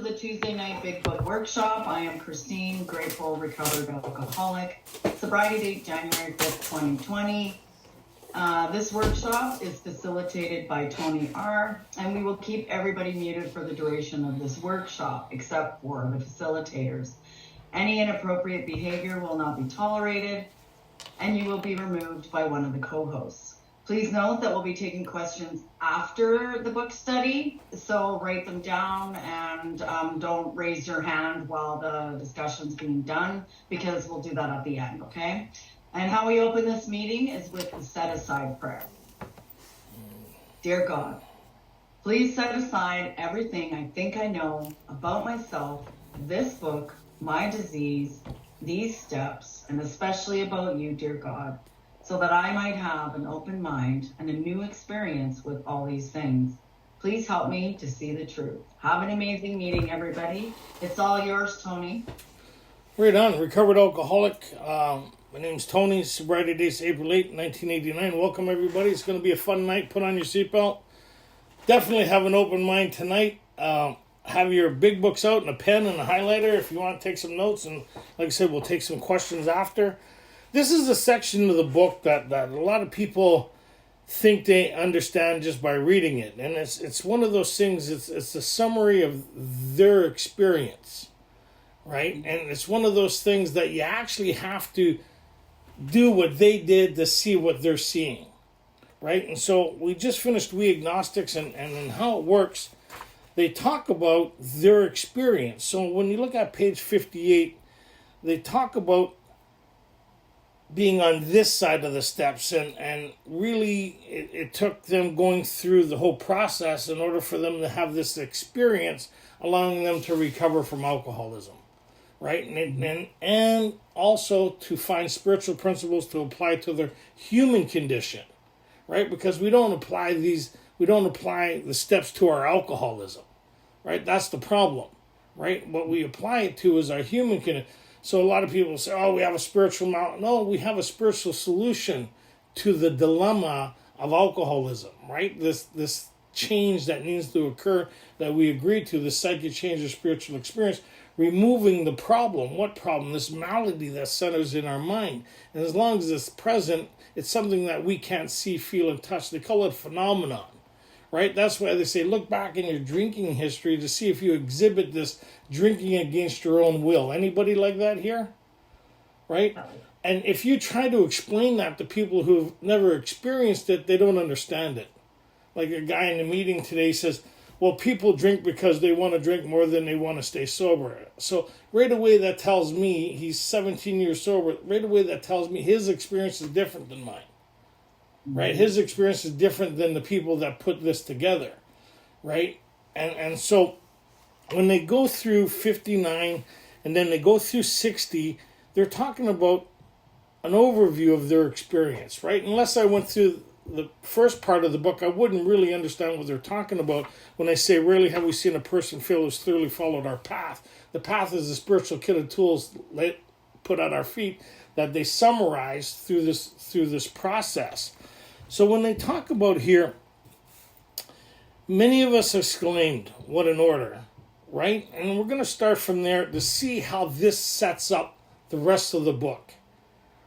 the Tuesday Night Big Book Workshop. I am Christine, grateful, recovered alcoholic. Sobriety date January 5th, 2020. This workshop is facilitated by Tony.R, and we will keep everybody muted for the duration of this workshop, except for the facilitators. Any inappropriate behavior will not be tolerated, and you will be removed by one of the co-hosts. Please note that we'll be taking questions after the book study, so write them down and don't raise your hand while the discussion's being done, because we'll do that at the end, okay? And how we open this meeting is with the set-aside prayer. Dear God, please set aside everything I think I know about myself, this book, my disease, these steps, and especially about you, dear God, so that I might have an open mind and a new experience with all these things. Please help me to see the truth. Have an amazing meeting, everybody. It's all yours, Tony. Right on. Recovered alcoholic. My name's Tony. Sobriety date's April 8, 1989. Welcome, everybody. It's going to be a fun night. Put on your seatbelt. Definitely have an open mind tonight. Have your big books out and a pen and a highlighter if you want to take some notes. And like I said, we'll take some questions after. This is a section of the book that a lot of people think they understand just by reading it. And it's one of those things, it's a summary of their experience, right? And it's one of those things that you actually have to do what they did to see what they're seeing, right? And so we just finished We Agnostics, and in how it works, they talk about their experience. So when you look at page 58, they talk about being on this side of the steps, and really it took them going through the whole process in order for them to have this experience, allowing them to recover from alcoholism, right? And also to find spiritual principles to apply to their human condition, right? Because we don't apply the steps to our alcoholism, right? That's the problem, right? What we apply it to is our human condition. So a lot of people say, oh, we have a spiritual mountain. No, we have a spiritual solution to the dilemma of alcoholism, right? This change that needs to occur that we agree to, the psychic change of spiritual experience, removing the problem. What problem? This malady that centers in our mind. And as long as it's present, it's something that we can't see, feel, and touch. They call it phenomenon, right? That's why they say, look back in your drinking history to see if you exhibit this drinking against your own will. Anybody like that here? Right? And if you try to explain that to people who've never experienced it, they don't understand it. Like a guy in the meeting today says, well, people drink because they want to drink more than they want to stay sober. So right away that tells me, he's 17 years sober, right away that tells me his experience is different than mine. Right? His experience is different than the people that put this together. Right? And so when they go through 59 and then they go through 60, they're talking about an overview of their experience, right? Unless I went through the first part of the book, I wouldn't really understand what they're talking about when they say, rarely have we seen a person feel who's clearly followed our path. The path is the spiritual kit of tools put at our feet that they summarize through this process. So when they talk about here, many of us exclaimed, what an order, right? And we're going to start from there to see how this sets up the rest of the book,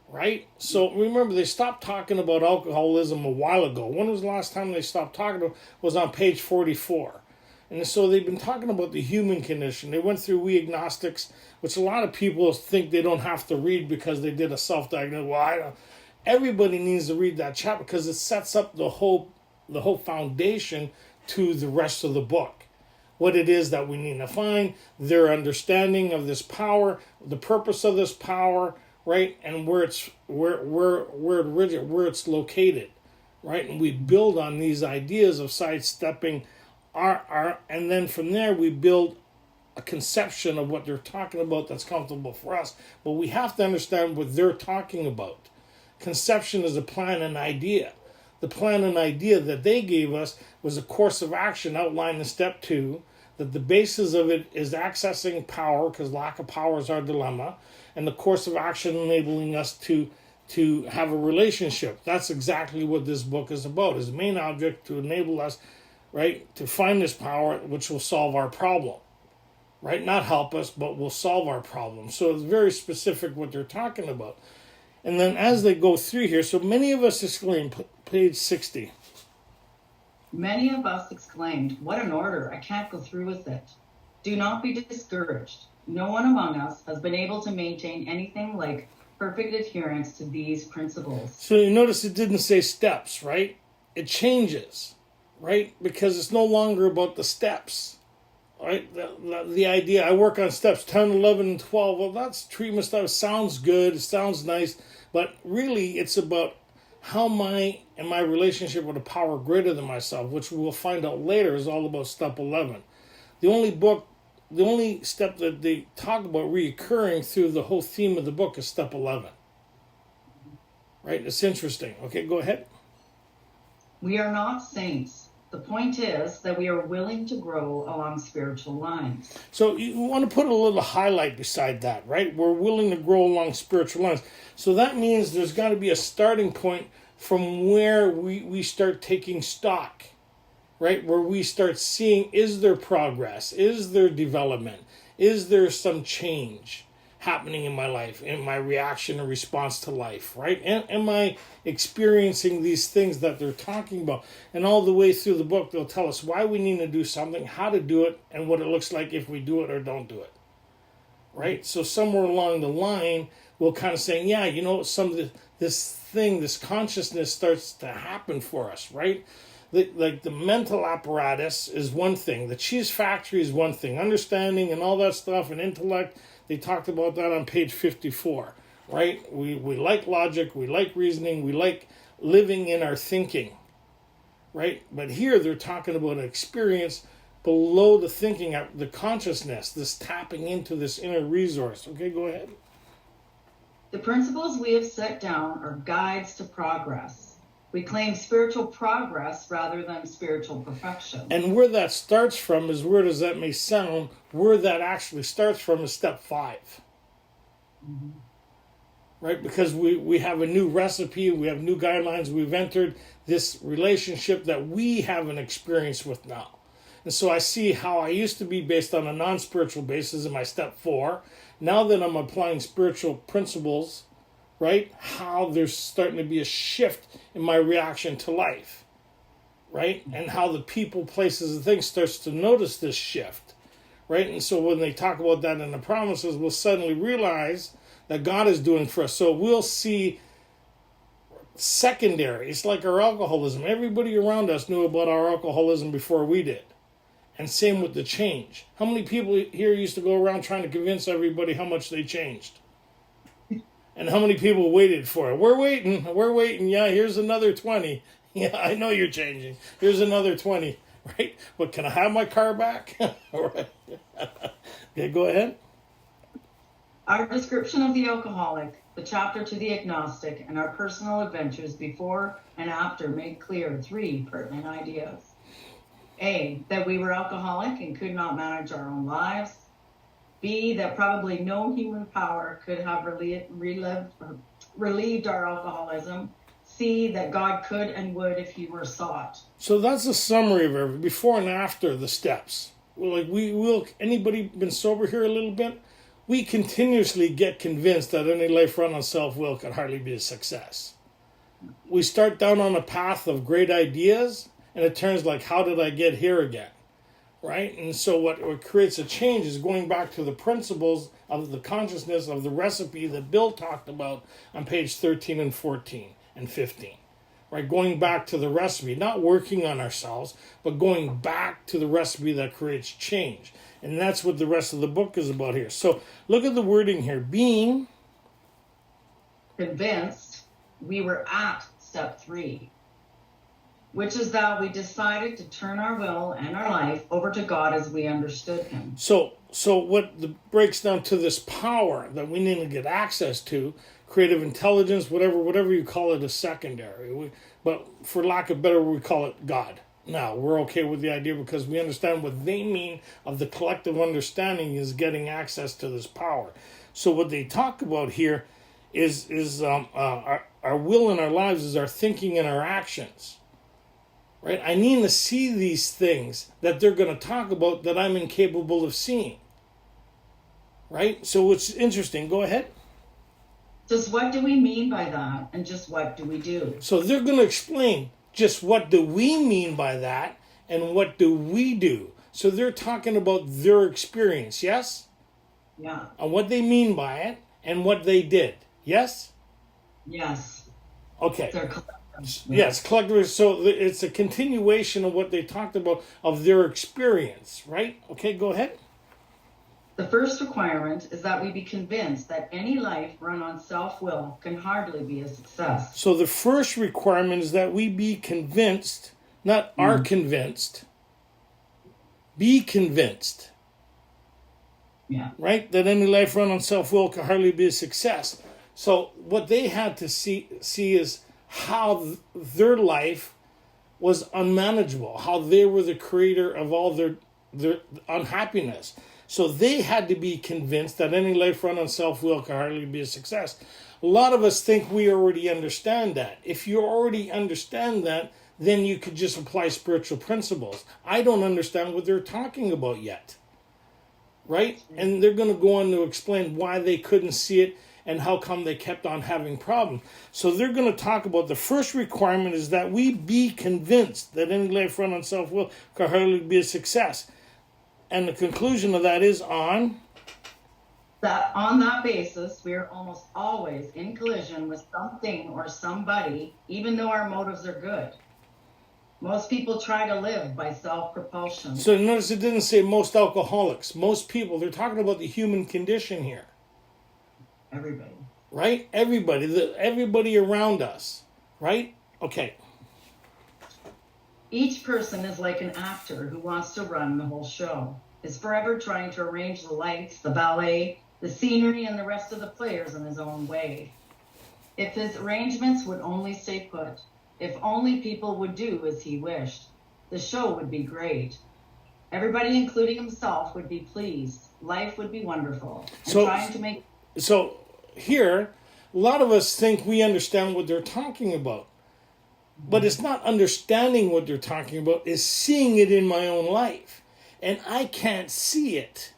right? So remember, they stopped talking about alcoholism a while ago. When was the last time they stopped talking about it? Was on page 44. And so they've been talking about the human condition. They went through We Agnostics, which a lot of people think they don't have to read because they did a self-diagnosis. Well, I don't. Everybody needs to read that chapter because it sets up the whole foundation to the rest of the book. What it is that we need to find, their understanding of this power, the purpose of this power, right, and where it's located, right? And we build on these ideas of sidestepping our and then from there we build a conception of what they're talking about that's comfortable for us. But we have to understand what they're talking about. Conception is a plan and idea. The plan and idea that they gave us was a course of action outlined in step 2, that the basis of it is accessing power, because lack of power is our dilemma, and the course of action enabling us to have a relationship. That's exactly what this book is about. Is the main object to enable us, right, to find this power which will solve our problem. right? Not help us, but will solve our problems. So it's very specific what they're talking about. And then as they go through here, so many of us exclaim, page 60. Many of us exclaimed, "What an order! I can't go through with it." Do not be discouraged. No one among us has been able to maintain anything like perfect adherence to these principles. So you notice it didn't say steps, right? It changes, right? Because it's no longer about the steps, right? The idea, I work on steps 10, 11, and 12. Well, that's treatment stuff. Sounds good. It sounds nice. But really, it's about how in my relationship with a power greater than myself, which we'll find out later is all about step 11. The only step that they talk about reoccurring through the whole theme of the book is step 11. Right? It's interesting. Okay, go ahead. We are not saints. The point is that we are willing to grow along spiritual lines. So you want to put a little highlight beside that, right? We're willing to grow along spiritual lines. So that means there's got to be a starting point from where we start taking stock, right? Where we start seeing, is there progress? Is there development? Is there some change happening in my life, in my reaction and response to life, right? Am I experiencing these things that they're talking about? And all the way through the book, they'll tell us why we need to do something, how to do it, and what it looks like if we do it or don't do it, right? So somewhere along the line, we'll kind of say, yeah, you know, this consciousness starts to happen for us, right? Like the mental apparatus is one thing. The cheese factory is one thing. Understanding and all that stuff and intellect, they talked about that on page 54, right? We like logic, we like reasoning, we like living in our thinking, right? But here they're talking about an experience below the thinking, the consciousness, this tapping into this inner resource. Okay, go ahead. The principles we have set down are guides to progress. We claim spiritual progress rather than spiritual perfection. And where that starts from is, weird as that may sound, where that actually starts from is step 5. Mm-hmm. Right? Because we have a new recipe, we have new guidelines, we've entered this relationship that we have an experience with now. And so I see how I used to be based on a non-spiritual basis in my step 4. Now that I'm applying spiritual principles, right? How there's starting to be a shift in my reaction to life, right? And how the people, places, and things starts to notice this shift, right? And so when they talk about that in the promises, we'll suddenly realize that God is doing for us. So we'll see secondary. It's like our alcoholism. Everybody around us knew about our alcoholism before we did. And same with the change. How many people here used to go around trying to convince everybody how much they changed? And how many people waited for it? We're waiting. Yeah, here's another 20. Yeah, I know you're changing. Here's another 20, right? But can I have my car back? All right. Okay, go ahead. Our description of the alcoholic, the chapter to the agnostic, and our personal adventures before and after make clear 3 pertinent ideas. A, that we were alcoholic and could not manage our own lives. B, that probably no human power could have relieved our alcoholism. C, that God could and would if he were sought. So that's a summary of everything, before and after the steps. Anybody been sober here a little bit? We continuously get convinced that any life run on self-will could hardly be a success. We start down on a path of great ideas, and it turns like, how did I get here again? Right? And so what creates a change is going back to the principles of the consciousness of the recipe that Bill talked about on page 13 and 14 and 15. Right? Going back to the recipe, not working on ourselves, but going back to the recipe that creates change. And that's what the rest of the book is about here. So look at the wording here. Being convinced we were at step 3. Which is that we decided to turn our will and our life over to God as we understood him. So what breaks down to this power that we need to get access to, creative intelligence, whatever you call it, is secondary. But for lack of better, we call it God. Now, we're okay with the idea because we understand what they mean of the collective understanding is getting access to this power. So what they talk about here is our will in our lives is our thinking and our actions. Right? I need to see these things that they're going to talk about that I'm incapable of seeing. right? So it's interesting. Go ahead. Just what do we mean by that? And just what do we do? So they're going to explain just what do we mean by that and what do we do. So they're talking about their experience, yes? Yeah. And what they mean by it and what they did, yes? Yes. Okay. They're collective. Yes, collective. So it's a continuation of what they talked about of their experience, right? Okay, go ahead. The first requirement is that we be convinced that any life run on self-will can hardly be a success. So the first requirement is that we be convinced, not are convinced, be convinced. Yeah. Right? That any life run on self-will can hardly be a success. So what they had to see is how their life was unmanageable, how they were the creator of all their unhappiness. So they had to be convinced that any life run on self-will can hardly be a success. A lot of us think we already understand that. If you already understand that, then you could just apply spiritual principles. I don't understand what they're talking about yet. Right? And they're going to go on to explain why they couldn't see it and how come they kept on having problems. So they're going to talk about the first requirement is that we be convinced that any life run on self-will can hardly be a success. And the conclusion of that is on that basis, we are almost always in collision with something or somebody, even though our motives are good. Most people try to live by self-propulsion. So notice it didn't say most alcoholics. Most people, they're talking about the human condition here. Everybody. Right? Everybody around us. Right? Okay. Each person is like an actor who wants to run the whole show, is forever trying to arrange the lights, the ballet, the scenery, and the rest of the players in his own way. If his arrangements would only stay put, if only people would do as he wished, the show would be great. Everybody, including himself, would be pleased. Life would be wonderful. So here, a lot of us think we understand what they're talking about. But it's not understanding what they're talking about, it's seeing it in my own life. And I can't see it,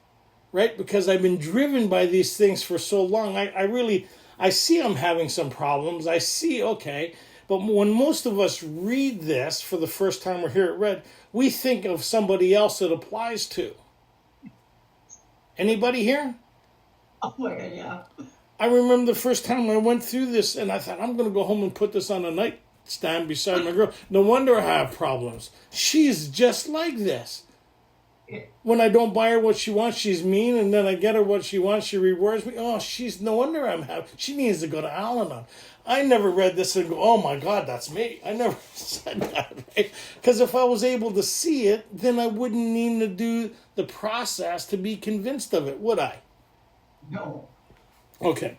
right? Because I've been driven by these things for so long. I see I'm having some problems. I see, okay. But when most of us read this for the first time or hear it read, we think of somebody else it applies to. Anybody here? Oh, yeah. I remember the first time I went through this and I thought, I'm going to go home and put this on a nightstand beside my girl. No wonder I have problems. She's just like this. When I don't buy her what she wants, she's mean, and then I get her what she wants, she rewards me. Oh, no wonder I'm happy. She needs to go to Al-Anon. I never read this and go, oh my God, that's me. I never said that, right? Because if I was able to see it, then I wouldn't need to do the process to be convinced of it, would I? No. Okay.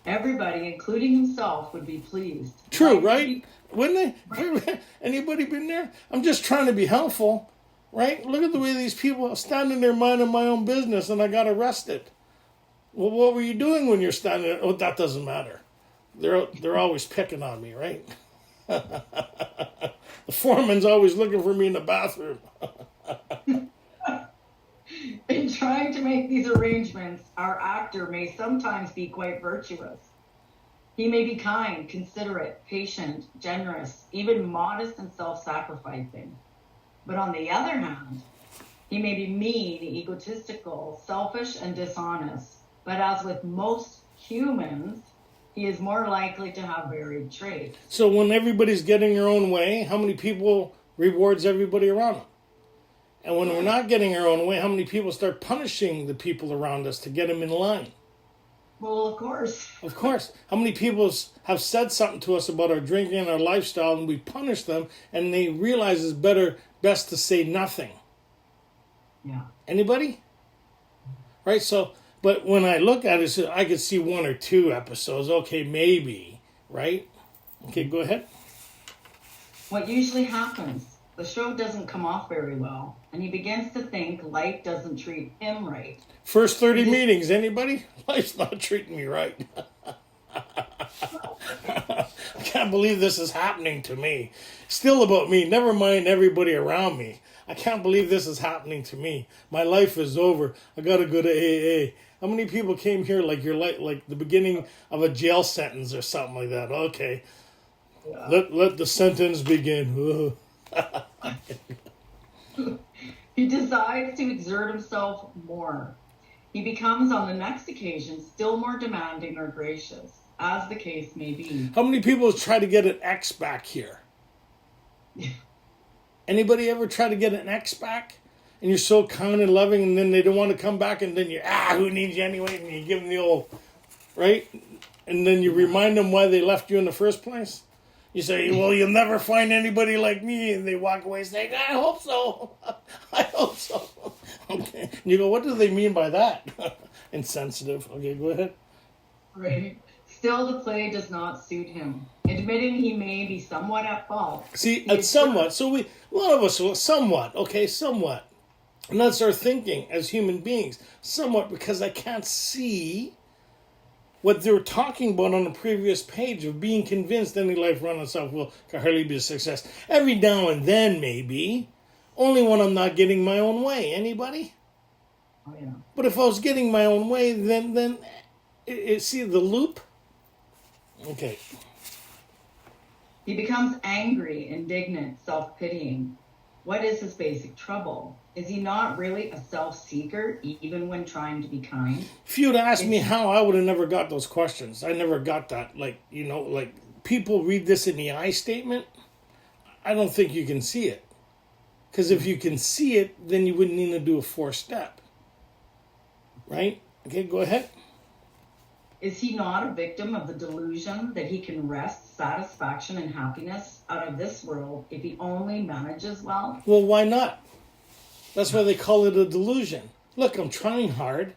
Everybody, including himself, would be pleased. True, right? Wouldn't they? Anybody been there? I'm just trying to be helpful, right? Look at the way these people are standing there minding my own business and I got arrested. Well, what were you doing when you're standing there? Oh, that doesn't matter. They're always picking on me, right? The foreman's always looking for me in the bathroom. In trying to make these arrangements, our actor may sometimes be quite virtuous. He may be kind, considerate, patient, generous, even modest and self-sacrificing. But on the other hand, he may be mean, egotistical, selfish, and dishonest. But as with most humans, he is more likely to have varied traits. So when everybody's getting their own way, how many people rewards everybody around them? And when we're not getting our own way, how many people start punishing the people around us to get them in line? Well, of course. Of course. How many people have said something to us about our drinking and our lifestyle, and we punish them, and they realize it's best to say nothing? Yeah. Anybody? Right? So, but when I look at it, I could see one or two episodes. Okay, maybe. Right? Okay, go ahead. What usually happens, the show doesn't come off very well, and he begins to think life doesn't treat him right. First 30 meetings, anybody? Life's not treating me right. I can't believe this is happening to me. Still about me, never mind everybody around me. I can't believe this is happening to me. My life is over. I got to go to AA. How many people came here like you're like the beginning of a jail sentence or something like that? Okay, let the sentence begin. He decides to exert himself more. He becomes, on the next occasion, still more demanding or gracious, as the case may be. How many people try to get an ex back here? Anybody ever try to get an ex back? And you're so kind and loving, and then they don't want to come back, and then who needs you anyway? And you give them the old, right? And then you remind them why they left you in the first place. You say, well, you'll never find anybody like me. And they walk away saying, I hope so. I hope so. Okay. And you go, what do they mean by that? Insensitive. Okay, go ahead. Right. Still, the play does not suit him. Admitting he may be somewhat at fault. See, it's somewhat. So a lot of us are somewhat. Okay, somewhat. And that's our thinking as human beings. Somewhat, because I can't see what they were talking about on the previous page of being convinced any life run itself will can hardly be a success. Every now and then, maybe. Only when I'm not getting my own way. Anybody? Oh, yeah. But if I was getting my own way, then see the loop? Okay. He becomes angry, indignant, self-pitying. What is his basic trouble? Is he not really a self-seeker, even when trying to be kind? If you'd asked me how, I would have never got those questions. I never got that. Like people read this in the I statement. I don't think you can see it. Because if you can see it, then you wouldn't need to do a 4-step. Right? Okay, go ahead. Is he not a victim of the delusion that he can wrest satisfaction and happiness out of this world if he only manages well? Well, why not? That's why they call it a delusion. Look, I'm trying hard.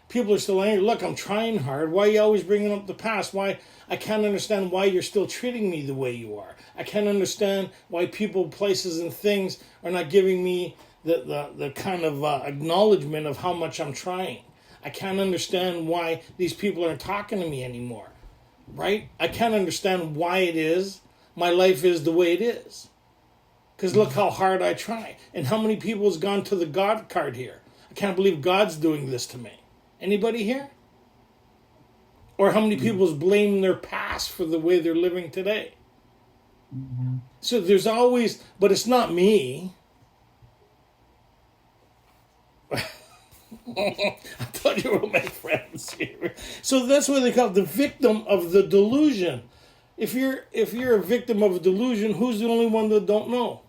People are still angry. Look, I'm trying hard. Why are you always bringing up the past? Why? I can't understand why you're still treating me the way you are. I can't understand why people, places, and things are not giving me the kind of acknowledgement of how much I'm trying. I can't understand why these people aren't talking to me anymore, right? I can't understand why it is my life is the way it is. Because look how hard I try. And how many people has gone to the God card here? I can't believe God's doing this to me. Anybody here? Or how many people has blamed their past for the way they're living today? Mm-hmm. So there's always, but it's not me. I thought you were my friends here. So that's what they call it, the victim of the delusion. If you're a victim of a delusion, who's the only one that don't know?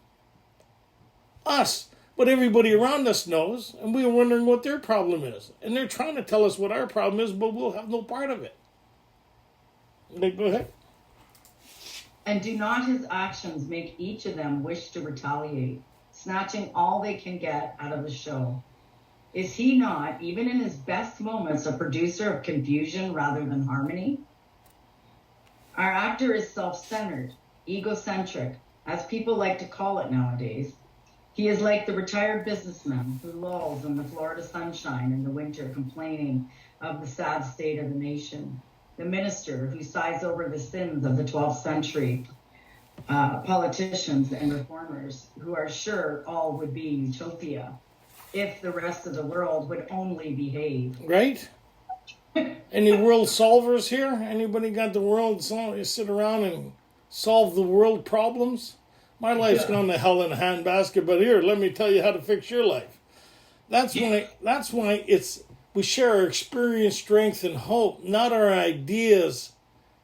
Us. But everybody around us knows, and we're wondering what their problem is. And they're trying to tell us what our problem is, but we'll have no part of it. Okay, go ahead. And do not his actions make each of them wish to retaliate, snatching all they can get out of the show? Is he not, even in his best moments, a producer of confusion rather than harmony? Our actor is self-centered, egocentric, as people like to call it nowadays. He is like the retired businessman who lolls in the Florida sunshine in the winter, complaining of the sad state of the nation. The minister who sighs over the sins of the 12th century politicians and reformers who are sure all would be utopia if the rest of the world would only behave. Right? Any world solvers here? Anybody got the world solved? You sit around and solve the world problems? My life's gone to hell in a handbasket, but here, let me tell you how to fix your life. That's why it's we share our experience, strength, and hope, not our ideas,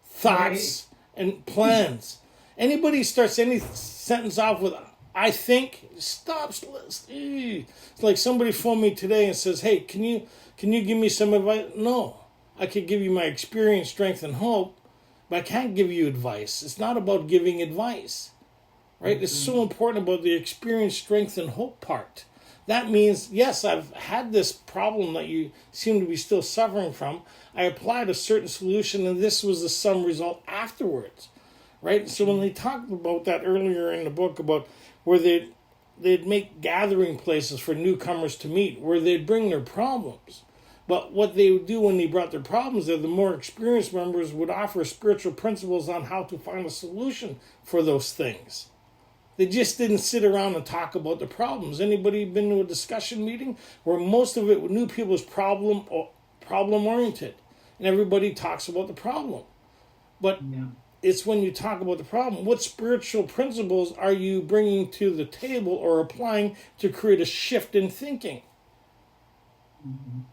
thoughts, and plans. Anybody starts any sentence off with I think, stops. It's like somebody phoned me today and says, hey, can you give me some advice? No. I could give you my experience, strength, and hope, but I can't give you advice. It's not about giving advice. Right? Mm-hmm. It's so important about the experience, strength, and hope part. That means, yes, I've had this problem that you seem to be still suffering from. I applied a certain solution, and this was the sum result afterwards. Right? So when they talked about that earlier in the book about where they'd make gathering places for newcomers to meet, where they'd bring their problems. But what they would do when they brought their problems there, the more experienced members would offer spiritual principles on how to find a solution for those things. They just didn't sit around and talk about the problems. Anybody been to a discussion meeting where most of it new people is problem oriented, and everybody talks about the problem? But it's when you talk about the problem, what spiritual principles are you bringing to the table or applying to create a shift in thinking?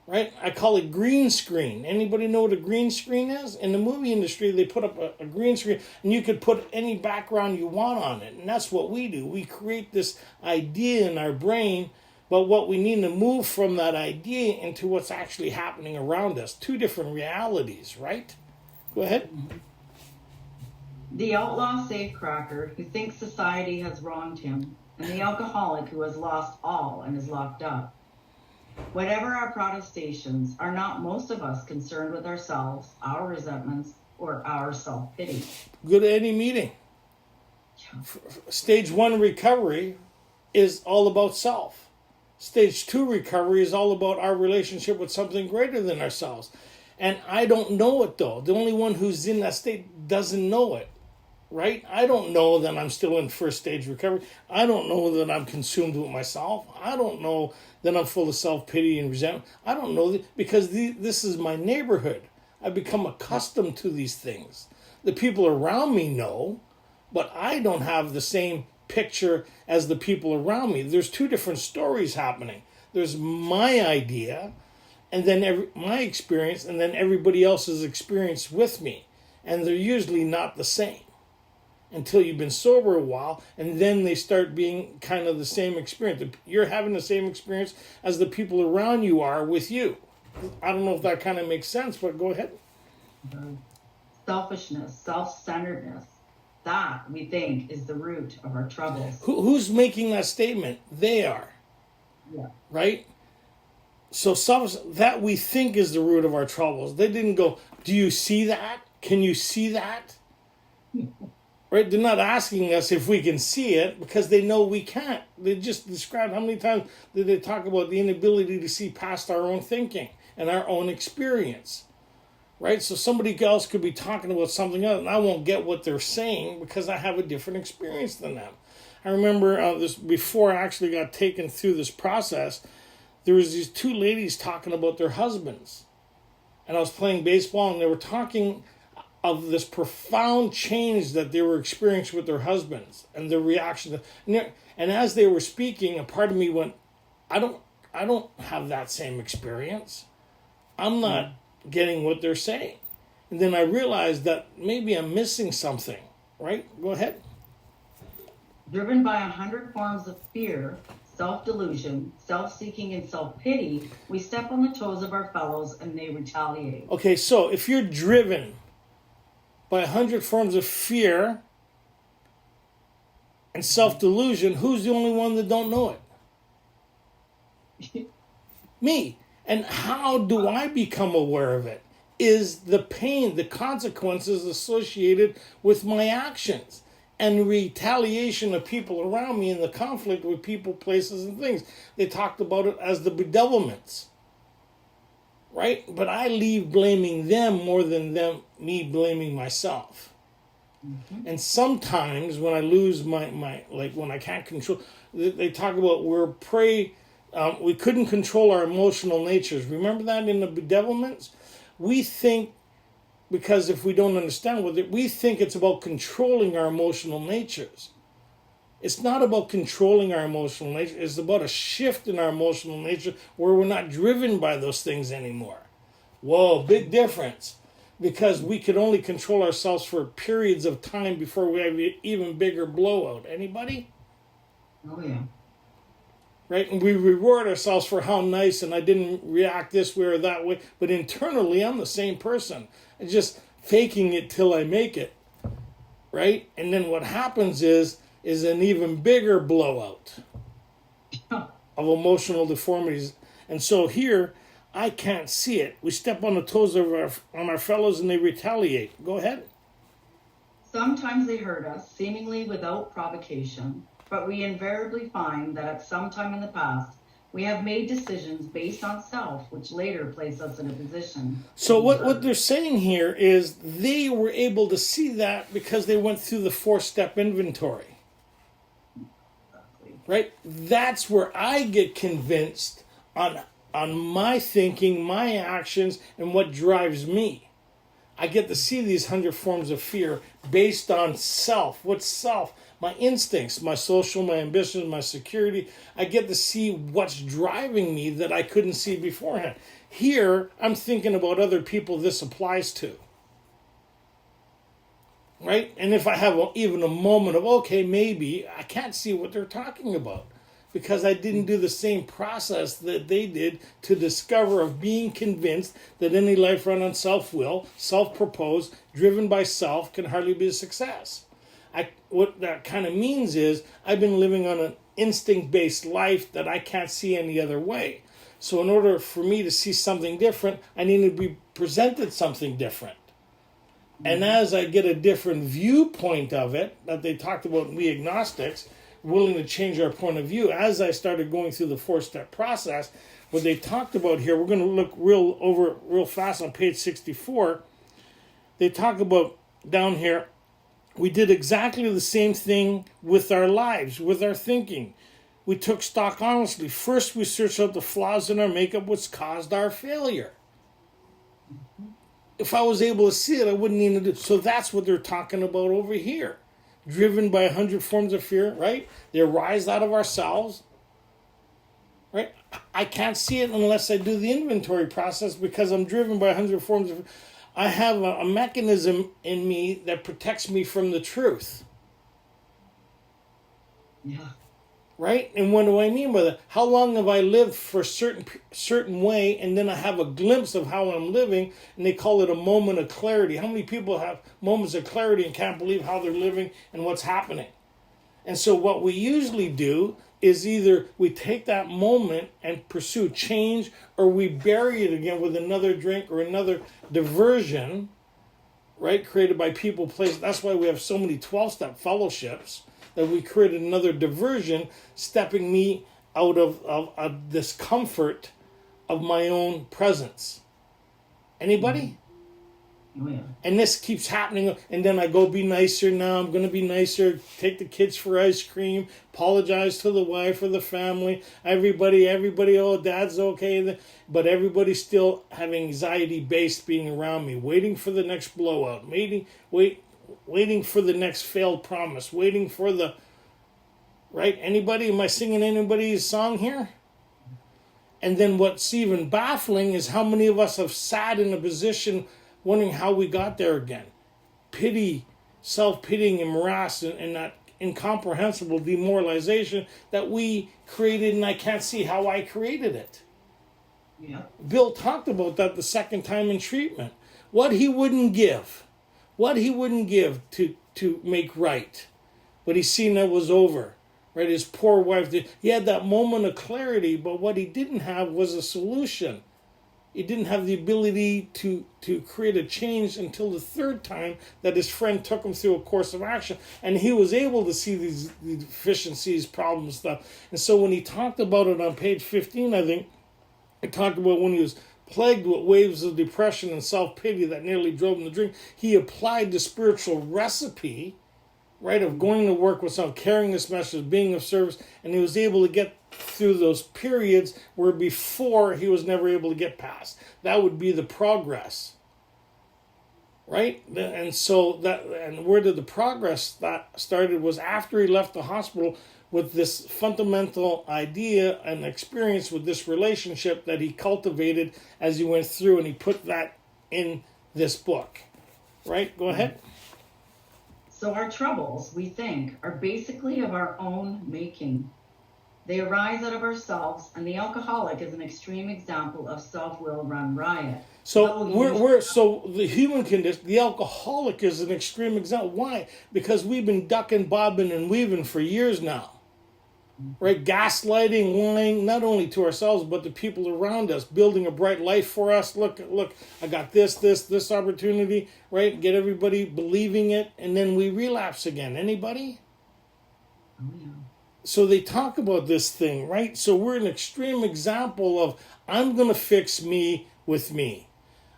Right? I call it green screen. Anybody know what a green screen is? In the movie industry, they put up a green screen, and you could put any background you want on it. And that's what we do. We create this idea in our brain, but what we need to move from that idea into what's actually happening around us. Two different realities, right? Go ahead. The outlaw safecracker who thinks society has wronged him, and the alcoholic who has lost all and is locked up. Whatever our protestations, are not most of us concerned with ourselves, our resentments, or our self-pity? Go to any meeting. Stage 1 recovery is all about self. Stage 2 recovery is all about our relationship with something greater than ourselves. And I don't know it, though. The only one who's in that state doesn't know it. Right? I don't know that I'm still in first stage recovery. I don't know that I'm consumed with myself. I don't know that I'm full of self-pity and resentment. I don't know that, because this is my neighborhood. I've become accustomed to these things. The people around me know, but I don't have the same picture as the people around me. There's two different stories happening. There's my idea, and then my experience, and then everybody else's experience with me. And they're usually not the same until you've been sober a while, and then they start being kind of the same experience. You're having the same experience as the people around you are with you. I don't know if that kind of makes sense, but go ahead. Selfishness, self-centeredness, that, we think, is the root of our troubles. Who's making that statement? They are. Yeah. Right? So that we think is the root of our troubles. They didn't go, do you see that? Can you see that? Right? They're not asking us if we can see it, because they know we can't. They just described, how many times did they talk about the inability to see past our own thinking and our own experience? Right? So somebody else could be talking about something else, and I won't get what they're saying because I have a different experience than them. I remember this before I actually got taken through this process, there was these two ladies talking about their husbands. And I was playing baseball, and they were talking of this profound change that they were experiencing with their husbands and their reaction. And as they were speaking, a part of me went, I don't have that same experience. I'm not getting what they're saying. And then I realized that maybe I'm missing something. Right? Go ahead. Driven by 100 forms of fear, self-delusion, self-seeking, and self-pity, we step on the toes of our fellows and they retaliate. Okay, so if you're driven by 100 forms of fear and self-delusion, who's the only one that don't know it? Me. And how do I become aware of it? Is the pain, the consequences associated with my actions and retaliation of people around me and the conflict with people, places, and things. They talked about it as the bedevilments. Right? But I leave blaming them more than me blaming myself. Mm-hmm. And sometimes when I lose my like when I can't control, they talk about we're prey, we couldn't control our emotional natures. Remember that in the bedevilments? We think, because if we don't understand what we think it's about controlling our emotional natures. It's not about controlling our emotional nature. It's about a shift in our emotional nature where we're not driven by those things anymore. Whoa, big difference. Because we could only control ourselves for periods of time before we have an even bigger blowout. Anybody? Oh, yeah. Right? And we reward ourselves for how nice, and I didn't react this way or that way. But internally, I'm the same person. I'm just faking it till I make it. Right? And then what happens is an even bigger blowout of emotional deformities. And so here, I can't see it. We step on the toes of our fellows and they retaliate. Go ahead. Sometimes they hurt us, seemingly without provocation, but we invariably find that at some time in the past, we have made decisions based on self, which later place us in a position. So what they're saying here is they were able to see that because they went through the 4-step inventory. right? That's where I get convinced on my thinking, my actions, and what drives me. I get to see these 100 forms of fear based on self. What's self? My instincts, my social, my ambitions, my security. I get to see what's driving me that I couldn't see beforehand. Here, I'm thinking about other people this applies to. Right? And if I have even a moment of, okay, maybe, I can't see what they're talking about because I didn't do the same process that they did to discover of being convinced that any life run on self-will, self-proposed, driven by self can hardly be a success. What that kind of means is I've been living on an instinct-based life that I can't see any other way. So in order for me to see something different, I need to be presented something different. And as I get a different viewpoint of it, that they talked about we agnostics, willing to change our point of view, as I started going through the 4-step process, what they talked about here, we're going to look real fast on page 64. They talk about down here, we did exactly the same thing with our lives, with our thinking. We took stock honestly. First, we searched out the flaws in our makeup, which caused our failure. If I was able to see it, I wouldn't need to do it. So that's what they're talking about over here. Driven by 100 forms of fear, right? They arise out of ourselves, right? I can't see it unless I do the inventory process because I'm driven by 100 forms of fear. I have a mechanism in me that protects me from the truth. Yeah. Right? And what do I mean by that? How long have I lived for a certain way, and then I have a glimpse of how I'm living, and they call it a moment of clarity. How many people have moments of clarity and can't believe how they're living and what's happening? And so what we usually do is either we take that moment and pursue change, or we bury it again with another drink or another diversion, right? Created by people, places. That's why we have so many 12-step fellowships, that we created another diversion, stepping me out of this comfort of my own presence. Anybody? Oh, yeah. And this keeps happening, and then I go be nicer now. I'm going to be nicer, take the kids for ice cream, apologize to the wife or the family. Everybody, oh, dad's okay. But everybody's still having anxiety-based being around me, waiting for the next blowout, waiting for the next failed promise, waiting for the, right? Anybody? Am I singing anybody's song here? And then what's even baffling is how many of us have sat in a position wondering how we got there again. Pity, self-pitying and morass and that incomprehensible demoralization that we created, and I can't see how I created it. Yeah. Bill talked about that the second time in treatment. What he wouldn't give to make right. But he seen that was over. Right? His poor wife, he had that moment of clarity, but what he didn't have was a solution. He didn't have the ability to create a change until the third time that his friend took him through a course of action. And he was able to see these deficiencies, problems, stuff. And so when he talked about it on page 15, I think, he talked about when he was plagued with waves of depression and self-pity that nearly drove him to drink, he applied the spiritual recipe, right, of going to work with someone, carrying this message, being of service, and he was able to get through those periods where before he was never able to get past. That would be the progress, right? And so and where did the progress that started was after he left the hospital with this fundamental idea and experience with this relationship that he cultivated as he went through, and he put that in this book, right? Go ahead. So our troubles, we think, are basically of our own making. They arise out of ourselves, and the alcoholic is an extreme example of self-will run riot. So so the human condition, the alcoholic is an extreme example. Why? Because we've been ducking, bobbing, and weaving for years now. Right? Gaslighting, lying, not only to ourselves, but the people around us, building a bright life for us. Look, I got this opportunity, right? Get everybody believing it, and then we relapse again. Anybody? Oh, yeah. So they talk about this thing, right? So we're an extreme example of I'm going to fix me with me.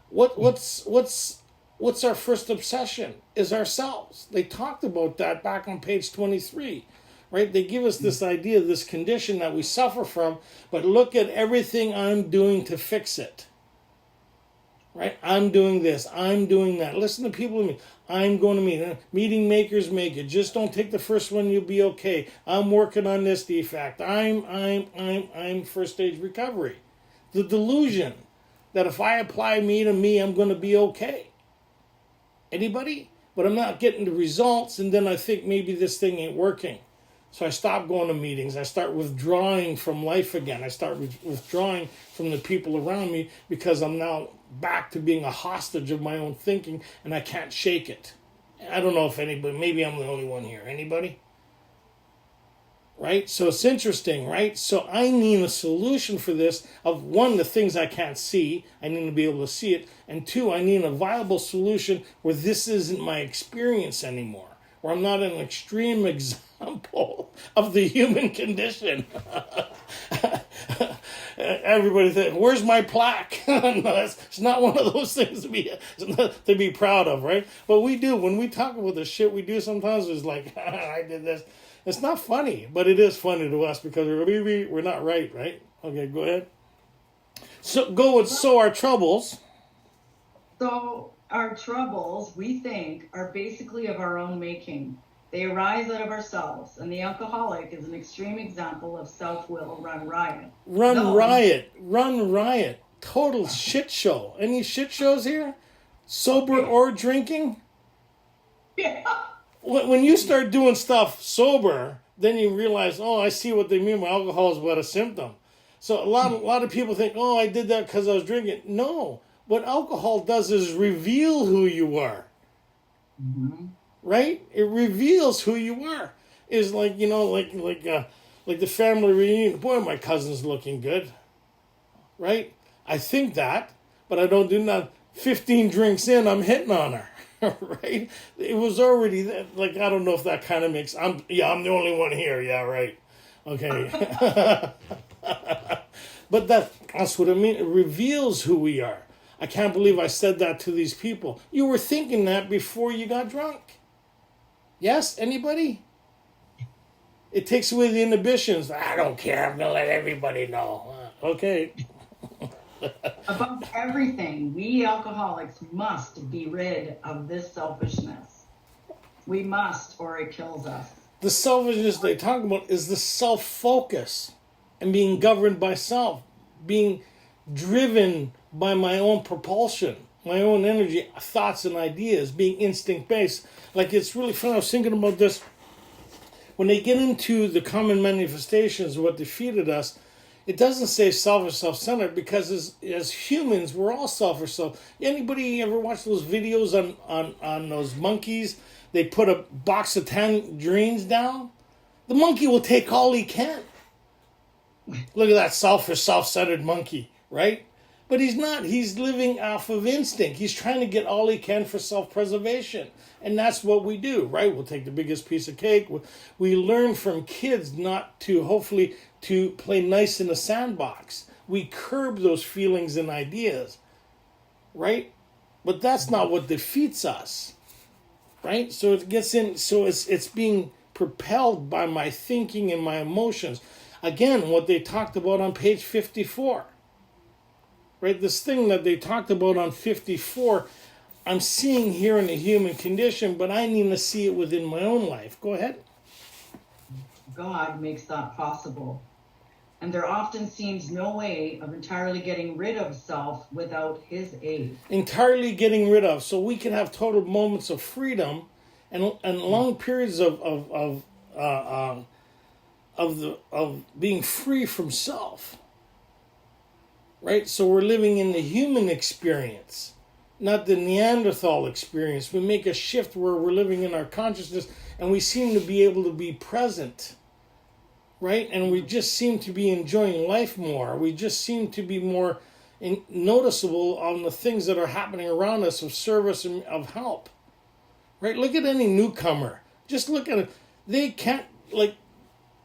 What's our first obsession? Is ourselves. They talked about that back on page 23. right? They give us this idea, this condition that we suffer from, but look at everything I'm doing to fix it. Right? I'm doing this. I'm doing that. Listen to people in me. I'm going to meet. Meeting makers make it. Just don't take the first one. You'll be okay. I'm working on this defect. I'm first stage recovery. The delusion that if I apply me to me, I'm going to be okay. Anybody? But I'm not getting the results, and then I think maybe this thing ain't working. So I stop going to meetings. I start withdrawing from life again. I start withdrawing from the people around me because I'm now back to being a hostage of my own thinking, and I can't shake it. I don't know if anybody, maybe I'm the only one here. Anybody? Right? So it's interesting, right? So I need a solution for this of one, the things I can't see. I need to be able to see it. And two, I need a viable solution where this isn't my experience anymore, where I'm not an extreme example of the human condition. Everybody thinks, where's my plaque? No, it's not one of those things to be proud of, right? But we do. When we talk about the shit we do sometimes, it's like, I did this. It's not funny, but it is funny to us because we're not right? Okay, go ahead. So our troubles. So our troubles, we think, are basically of our own making. They arise out of ourselves, and the alcoholic is an extreme example of self-will run riot. Run riot. Total shit show. Any shit shows here? Sober or drinking? Yeah. When you start doing stuff sober, then you realize, oh, I see what they mean by alcohol is but a symptom. So a lot of people think, oh, I did that because I was drinking. No. What alcohol does is reveal who you are. Mm-hmm. Right? It reveals who you are. It's like, like the family reunion. Boy, my cousin's looking good. Right? I think that, but I don't do that. 15 drinks in, I'm hitting on her. Right? It was already that, like, I don't know if that kind of makes, I'm the only one here. Yeah, right. Okay. But that's what I mean. It reveals who we are. I can't believe I said that to these people. You were thinking that before you got drunk. Yes? Anybody? It takes away the inhibitions. I don't care. I'm going to let everybody know. Okay. Above everything, we alcoholics must be rid of this selfishness. We must, or it kills us. The selfishness they talk about is the self-focus and being governed by self, being driven by my own propulsion, my own energy, thoughts and ideas, being instinct-based. Like, it's really fun. I was thinking about this. When they get into the common manifestations of what defeated us, it doesn't say selfish, self-centered, because as humans, we're all selfish. So, anybody ever watch those videos on those monkeys? They put a box of tangerines down. The monkey will take all he can. Look at that selfish, self-centered monkey, right? But he's not. He's living off of instinct. He's trying to get all he can for self-preservation. And that's what we do, right? We'll take the biggest piece of cake. We learn from kids not to, hopefully, to play nice in a sandbox. We curb those feelings and ideas, right? But that's not what defeats us, right? So it gets in, so it's being propelled by my thinking and my emotions. Again, what they talked about on page 54, right? This thing that they talked about on 54, I'm seeing here in the human condition, but I need to see it within my own life. Go ahead. God makes that possible. And there often seems no way of entirely getting rid of self without his aid. Entirely getting rid of. So we can have total moments of freedom and long periods of being free from self. Right? So we're living in the human experience, not the Neanderthal experience. We make a shift where we're living in our consciousness and we seem to be able to be present. Right? And we just seem to be enjoying life more. We just seem to be more noticeable on the things that are happening around us of service and of help. Right? Look at any newcomer. Just look at it. They can't, like,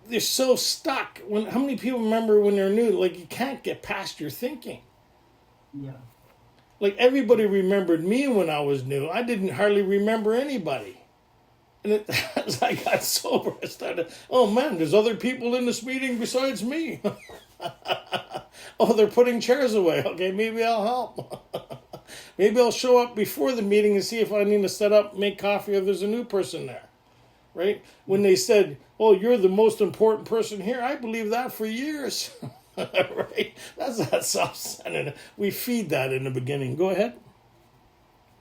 they're so stuck. How many people remember when they're new? Like, you can't get past your thinking. Yeah. Like, everybody remembered me when I was new. I didn't hardly remember anybody. And as I got sober, I started, oh man, there's other people in this meeting besides me. Oh, they're putting chairs away. Okay, maybe I'll help. Maybe I'll show up before the meeting and see if I need to set up, make coffee, if there's a new person there. Right? When they said, oh, you're the most important person here, I believe that for years. Right? That's that self-centered. We feed that in the beginning. Go ahead.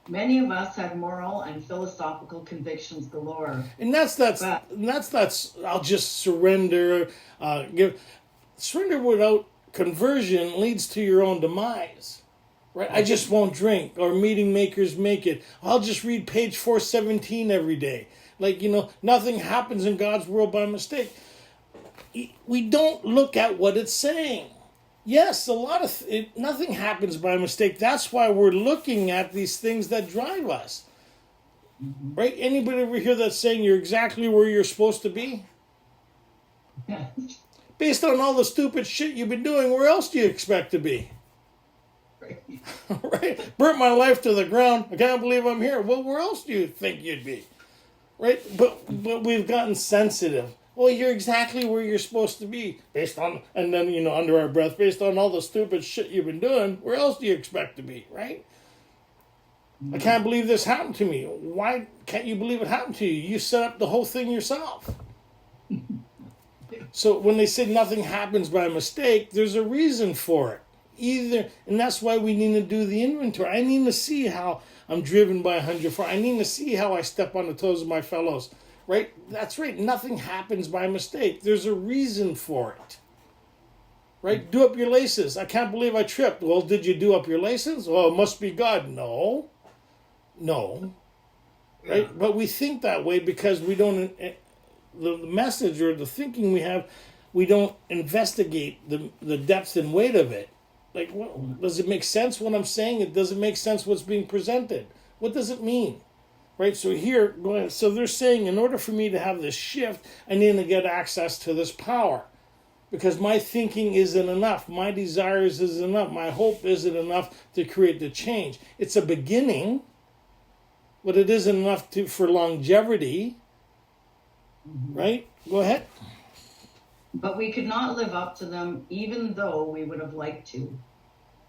Many of us have moral and philosophical convictions galore. And that's I'll just surrender. Surrender without conversion leads to your own demise. Right? I just won't drink, or meeting makers make it. I'll just read page 417 every day. Like, nothing happens in God's world by mistake. We don't look at what it's saying. Yes, nothing happens by mistake. That's why we're looking at these things that drive us. Mm-hmm. Right? Anybody over here that's saying you're exactly where you're supposed to be? Yes. Based on all the stupid shit you've been doing, where else do you expect to be? Right. Right? Burnt my life to the ground. I can't believe I'm here. Well, where else do you think you'd be? Right? But we've gotten sensitive. Well, you're exactly where you're supposed to be. Based on, and then, under our breath, based on all the stupid shit you've been doing, where else do you expect to be, right? Mm-hmm. I can't believe this happened to me. Why can't you believe it happened to you? You set up the whole thing yourself. So when they say nothing happens by mistake, there's a reason for it. And that's why we need to do the inventory. I need to see how I'm driven by 104. I need to see how I step on the toes of my fellows. Right? That's right. Nothing happens by mistake. There's a reason for it. Right? Do up your laces. I can't believe I tripped. Well, did you do up your laces? Well, it must be God. No. Right? Yeah. But we think that way because we don't, the message or the thinking we have, we don't investigate the depth and weight of it. Like, does it make sense what I'm saying? It doesn't make sense what's being presented. What does it mean? Right, so here, so they're saying in order for me to have this shift, I need to get access to this power. Because my thinking isn't enough. My desires isn't enough. My hope isn't enough to create the change. It's a beginning, but it isn't enough for longevity. Right? Go ahead. But we could not live up to them even though we would have liked to.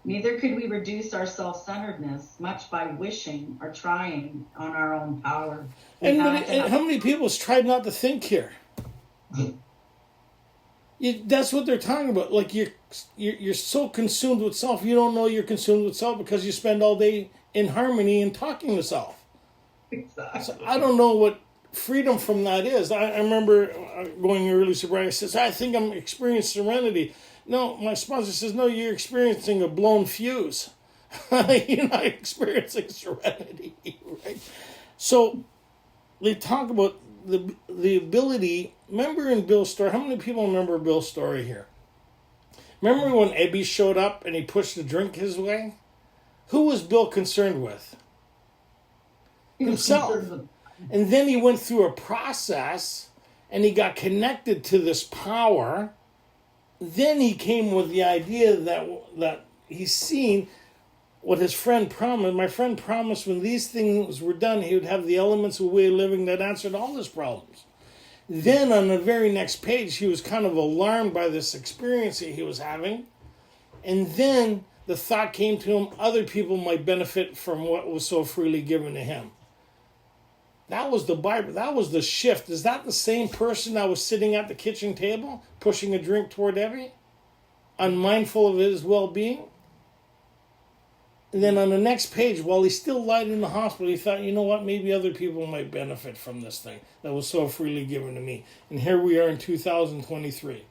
Neither could we reduce our self-centeredness much by wishing or trying on our own power. And how many people has tried not to think here? That's what they're talking about. Like you're so consumed with self, you don't know you're consumed with self because you spend all day in harmony and talking to self. Exactly. So I don't know what freedom from that is. I remember going early sobriety. I says, I think I'm experiencing serenity. No, my sponsor says, no, you're experiencing a blown fuse. You're not experiencing serenity, right? So they talk about the ability. Remember in Bill's story, how many people remember Bill's story here? Remember when Ebby showed up and he pushed the drink his way? Who was Bill concerned with? Himself. And then he went through a process and he got connected to this power. Then he came with the idea that he's seen what his friend promised. My friend promised when these things were done, he would have the elements of a way of living that answered all his problems. Then on the very next page, he was kind of alarmed by this experience that he was having. And then the thought came to him, other people might benefit from what was so freely given to him. That was the Bible. That was the shift. Is that the same person that was sitting at the kitchen table, pushing a drink toward Evie, unmindful of his well-being? And then on the next page, while he still lied in the hospital, he thought, you know what, maybe other people might benefit from this thing that was so freely given to me. And here we are in 2023,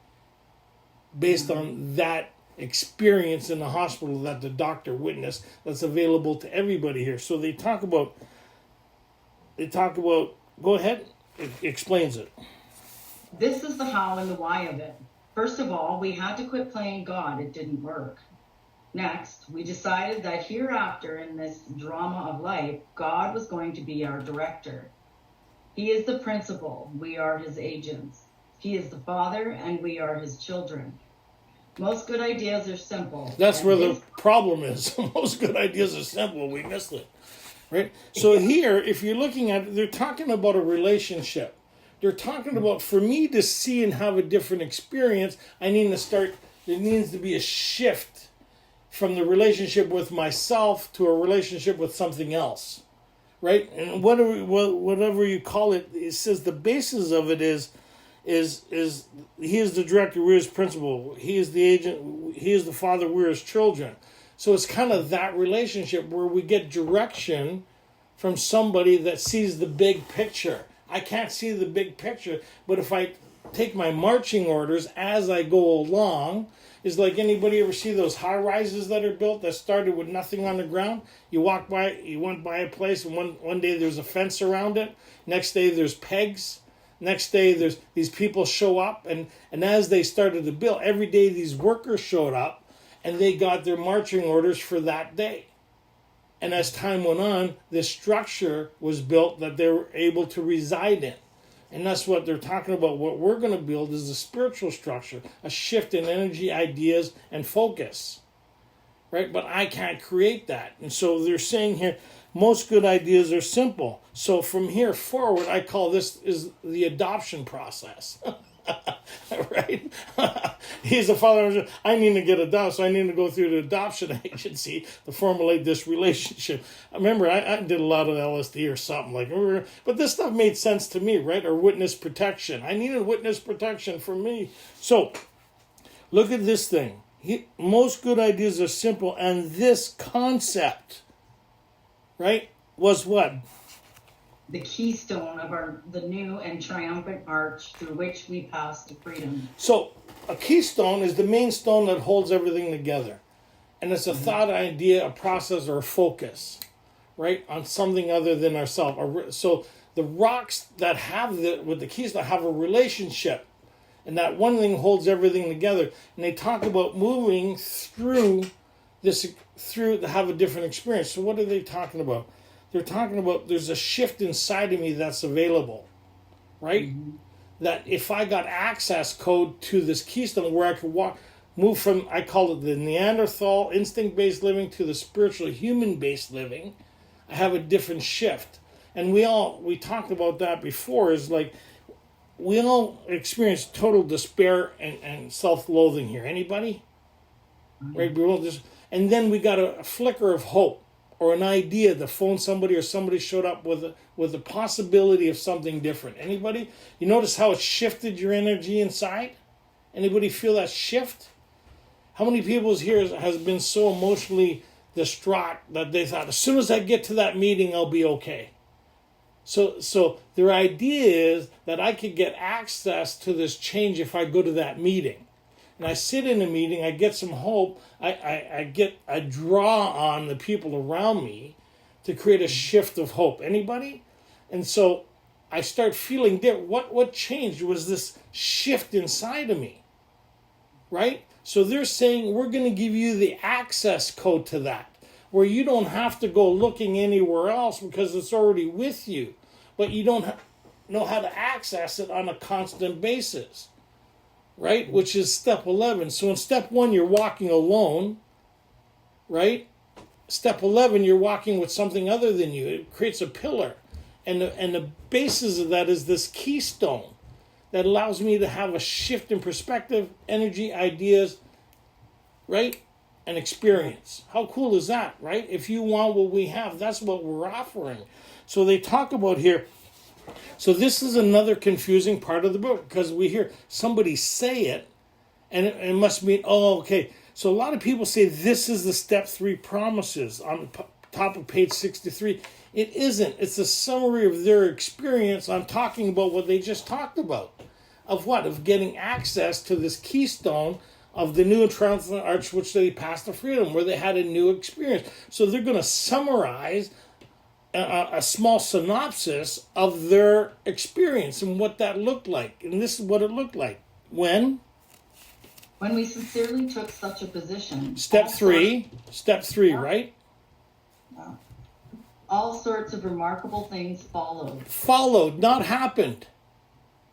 based on that experience in the hospital that the doctor witnessed that's available to everybody here. So they talk about, go ahead, it explains it. This is the how and the why of it. First of all, we had to quit playing God. It didn't work. Next, we decided that hereafter in this drama of life, God was going to be our director. He is the principal. We are his agents. He is the father, and we are his children. Most good ideas are simple. That's where the problem is. Most good ideas are simple. We missed it. right? So here, if you're looking at it, they're talking about a relationship. They're talking about, for me to see and have a different experience, there needs to be a shift from the relationship with myself to a relationship with something else, right? And whatever you call it, it says the basis of it is he is the director, we're his principal. He is the agent, he is the father, we're his children. So it's kind of that relationship where we get direction from somebody that sees the big picture. I can't see the big picture, but if I take my marching orders as I go along, is like anybody ever see those high rises that are built that started with nothing on the ground? You went by a place, and one day there's a fence around it. Next day there's pegs. Next day there's these people show up, and as they started to build, every day these workers showed up, and they got their marching orders for that day. And as time went on, this structure was built that they were able to reside in. And that's what they're talking about. What we're going to build is a spiritual structure, a shift in energy, ideas, and focus. Right? But I can't create that. And so they're saying here, most good ideas are simple. So from here forward, I call this is the adoption process. Right? He's a father. I need to get adopted, so I need to go through the adoption agency to formulate this relationship. Remember, I did a lot of LSD or something like, but this stuff made sense to me, right? Or witness protection. I needed witness protection for me. So, look at this thing. Most good ideas are simple, and this concept, right, was what? The keystone of the new and triumphant arch through which we pass to freedom. So a keystone is the main stone that holds everything together. And it's a thought, idea, a process, or a focus, right, on something other than ourselves. So the rocks that have with the keystone have a relationship. And that one thing holds everything together. And they talk about moving through to have a different experience. So what are they talking about? They're talking about there's a shift inside of me that's available, right? Mm-hmm. That if I got access code to this keystone where I could move from, I call it the Neanderthal instinct-based living to the spiritual human-based living, I have a different shift. And we talked about that before, is like we all experience total despair and self-loathing here. Anybody? Mm-hmm. Right? We all and then we got a flicker of hope. Or an idea to phone somebody, or somebody showed up with a possibility of something different. Anybody? You notice how it shifted your energy inside? Anybody feel that shift? How many people here has been so emotionally distraught that they thought, as soon as I get to that meeting, I'll be okay? So their idea is that I could get access to this change if I go to that meeting. And I sit in a meeting, I get some hope, I draw on the people around me to create a shift of hope. Anybody? And so I start feeling different. What changed was this shift inside of me, right? So they're saying we're going to give you the access code to that, where you don't have to go looking anywhere else because it's already with you, but you don't know how to access it on a constant basis. Right? Which is step 11. So in step 1, you're walking alone, right? Step 11, you're walking with something other than you. It creates a pillar. And the basis of that is this keystone that allows me to have a shift in perspective, energy, ideas, right? And experience. How cool is that, right? If you want what we have, that's what we're offering. So they talk about here. So this is another confusing part of the book, because we hear somebody say it, and it must mean, oh, okay. So a lot of people say this is the step 3 promises on the top of page 63. It isn't. It's a summary of their experience. I'm talking about what they just talked about. Of what? Of getting access to this keystone of the new and triumphant arch, which they passed to freedom, where they had a new experience. So they're going to summarize a small synopsis of their experience and what that looked like. And this is what it looked like. When we sincerely took such a position. Step 3, yeah. Right? Yeah. All sorts of remarkable things followed. Followed, not happened.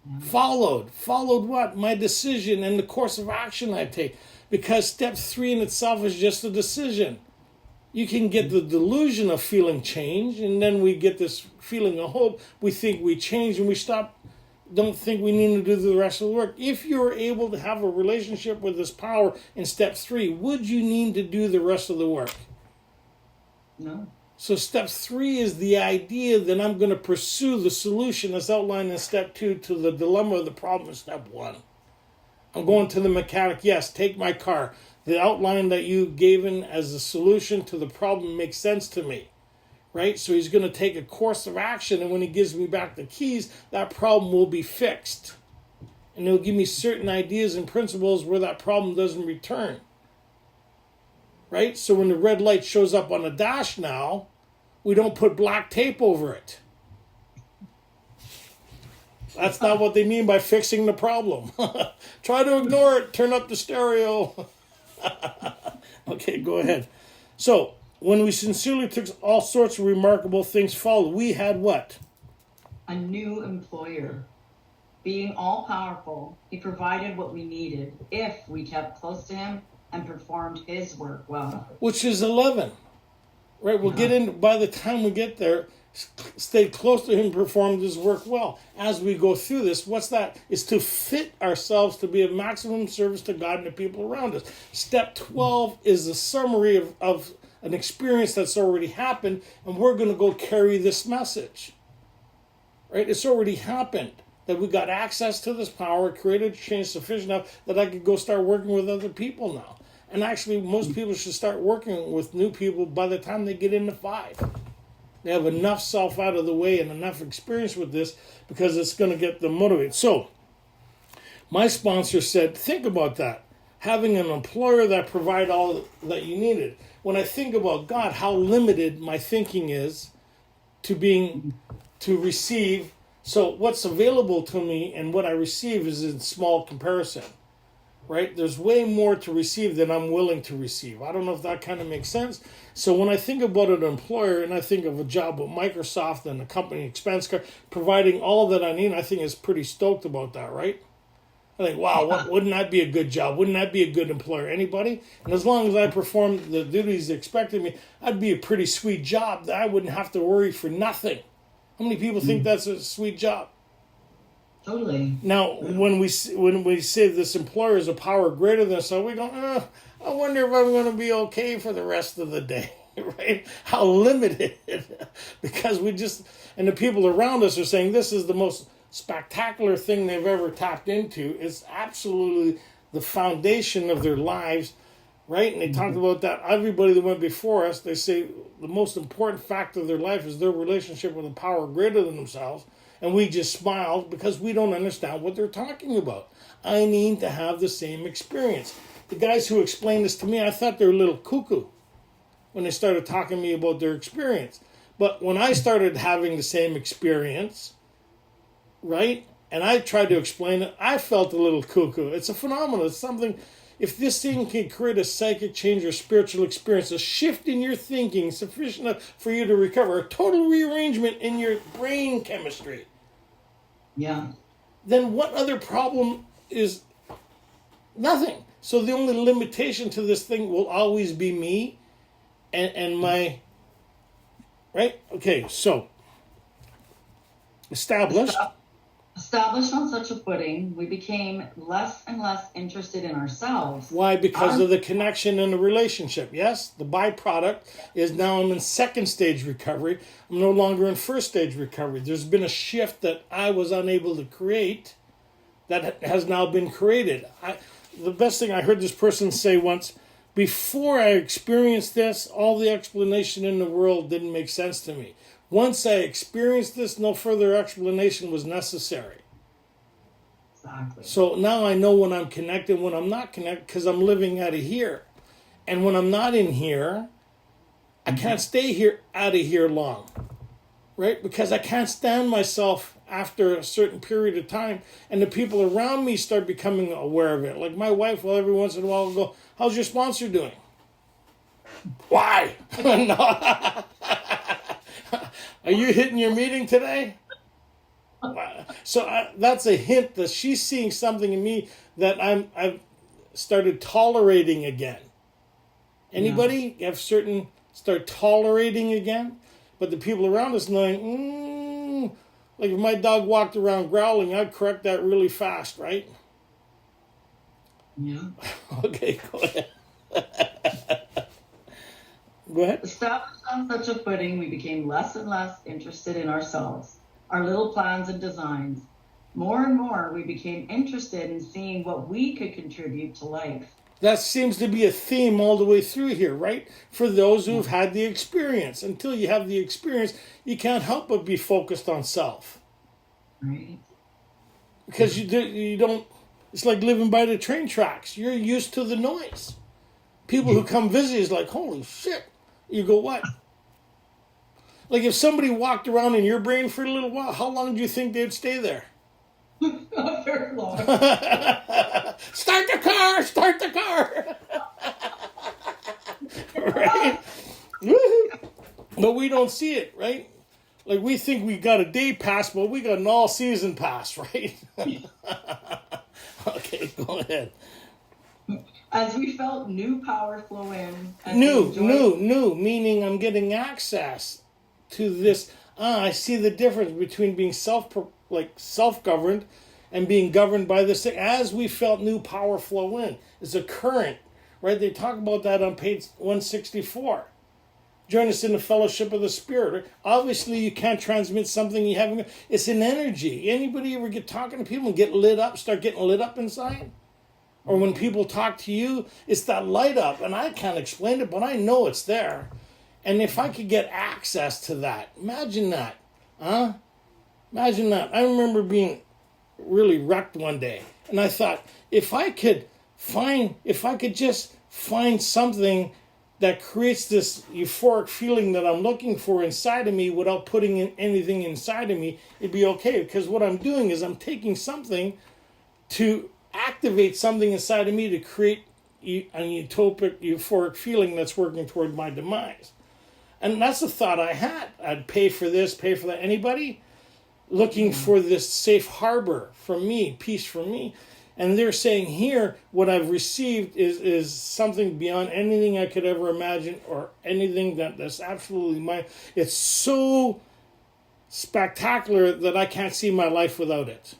Yeah. Followed what? My decision and the course of action I take. Because step 3 in itself is just a decision. you can get the delusion of feeling change, and then we get this feeling of hope. We think we change, and we don't think we need to do the rest of the work. If you're able to have a relationship with this power in step 3, would you need to do the rest of the work? No. So step 3 is the idea that I'm going to pursue the solution that's outlined in step 2 to the dilemma of the problem in step 1. I'm going to the mechanic. Yes, take my car. The outline that you gave in as a solution to the problem makes sense to me. Right? So he's going to take a course of action, and when he gives me back the keys, that problem will be fixed. And he'll give me certain ideas and principles where that problem doesn't return. Right? So when the red light shows up on the dash now, we don't put black tape over it. That's not what they mean by fixing the problem. Try to ignore it. Turn up the stereo. Okay, go ahead. So, when we sincerely took, all sorts of remarkable things followed. We had what? A new employer. Being all-powerful, he provided what we needed if we kept close to him and performed his work well. Which is 11. Right, we'll get in, by the time we get there, stay close to him, performed his work well. As we go through this, what's that? It's to fit ourselves to be of maximum service to God and the people around us. Step 12 is a summary of an experience that's already happened, and we're going to go carry this message. Right? It's already happened. That we got access to this power, created change sufficient enough that I could go start working with other people now. And actually, most people should start working with new people by the time they get into 5. They have enough self out of the way and enough experience with this because it's going to get them motivated. So, my sponsor said, think about that. Having an employer that provide all that you needed. When I think about God, how limited my thinking is to receive. So what's available to me and what I receive is in small comparison, right? There's way more to receive than I'm willing to receive. I don't know if that kind of makes sense. So when I think about an employer and I think of a job with Microsoft and a company expense card providing all that I need, I think it's pretty stoked about that, right? I think, wow, wouldn't that be a good job? Wouldn't that be a good employer? Anybody? And as long as I perform the duties expected of me, that'd be a pretty sweet job that I wouldn't have to worry for nothing. How many people think that's a sweet job? Totally. Now, when we say this employer is a power greater than us, so we go, I wonder if I'm going to be okay for the rest of the day, right? How limited. Because and the people around us are saying this is the most spectacular thing they've ever tapped into. It's absolutely the foundation of their lives, right? And they talked about that. Everybody that went before us, they say the most important factor of their life is their relationship with a power greater than themselves. And we just smiled because we don't understand what they're talking about. I need to have the same experience. The guys who explained this to me, I thought they were a little cuckoo when they started talking to me about their experience. But when I started having the same experience, right, and I tried to explain it, I felt a little cuckoo. It's a phenomenon. It's something, if this thing can create a psychic change or spiritual experience, a shift in your thinking sufficient enough for you to recover, a total rearrangement in your brain chemistry. Yeah. Then what other problem is nothing? So the only limitation to this thing will always be me and my, right? Okay, so established on such a footing, we became less and less interested in ourselves. Why? Because of the connection and the relationship. Yes, the byproduct is now I'm in second stage recovery. I'm no longer in first stage recovery. There's been a shift that I was unable to create that has now been created. The best thing I heard this person say once, before I experienced this, all the explanation in the world didn't make sense to me. Once I experienced this, no further explanation was necessary. Exactly. So now I know when I'm connected, when I'm not connected, because I'm living out of here. And when I'm not in here, I can't stay here out of here long. Right? Because I can't stand myself after a certain period of time. And the people around me start becoming aware of it. Like my wife will every once in a while will go, how's your sponsor doing? Why? Are you hitting your meeting today? So that's a hint that she's seeing something in me that I've started tolerating again. Anybody have certain start tolerating again. But the people around us knowing, like if my dog walked around growling, I'd correct that really fast, right? Yeah. Okay, go ahead. Go ahead. Established on such a footing, we became less and less interested in ourselves, our little plans and designs. More and more, we became interested in seeing what we could contribute to life. That seems to be a theme all the way through here, right? For those who've had the experience. Until you have the experience, you can't help but be focused on self. Right. Because you don't, it's like living by the train tracks. You're used to the noise. People who come visit is like, holy shit. You go, what? Like if somebody walked around in your brain for a little while, how long do you think they'd stay there? Not very long. Start the car! Start the car! Right? But we don't see it, right? Like we think we got a day pass, but we got an all-season pass, right? Okay, go ahead. As we felt new power flow in. New, meaning I'm getting access to this. I see the difference between being self-governed and being governed by this thing. As we felt new power flow in, it's a current, right? They talk about that on page 164. Join us in the fellowship of the Spirit. Obviously, you can't transmit something you haven't. It's an energy. Anybody ever get talking to people and get lit up, start getting lit up inside? Or when people talk to you, it's that light up. And I can't explain it, but I know it's there. And if I could get access to that, imagine that. Huh? Imagine that. I remember being really wrecked one day. And I thought, if I could just find something that creates this euphoric feeling that I'm looking for inside of me without putting in anything inside of me, it'd be okay. Because what I'm doing is I'm taking something to activate something inside of me to create an utopic, euphoric feeling that's working toward my demise. And that's the thought I had. I'd pay for this, pay for that. Anybody looking for this safe harbor for me, peace for me? And they're saying here, what I've received is something beyond anything I could ever imagine or anything that's absolutely mine. It's so spectacular that I can't see my life without it.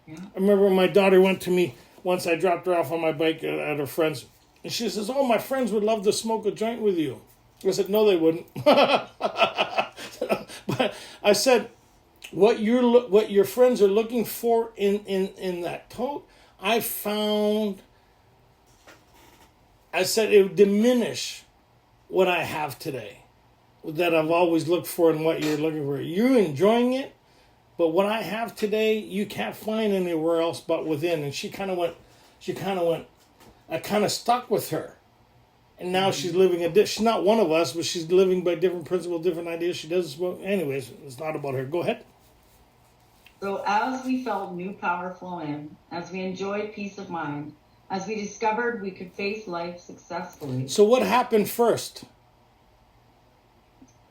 Yeah. I remember my daughter went to me once. I dropped her off on my bike at her friend's. And she says, oh, my friends would love to smoke a joint with you. I said, no, they wouldn't. But I said, what your friends are looking for in that tote, I said it would diminish what I have today, that I've always looked for and what you're looking for. You're enjoying it, but what I have today, you can't find anywhere else but within. And she kind of went, I kind of stuck with her. And now she's living she's not one of us, but she's living by different principles, different ideas. She doesn't smoke. Anyways, it's not about her. Go ahead. So as we felt new power flow in, as we enjoyed peace of mind, as we discovered we could face life successfully. So what happened first?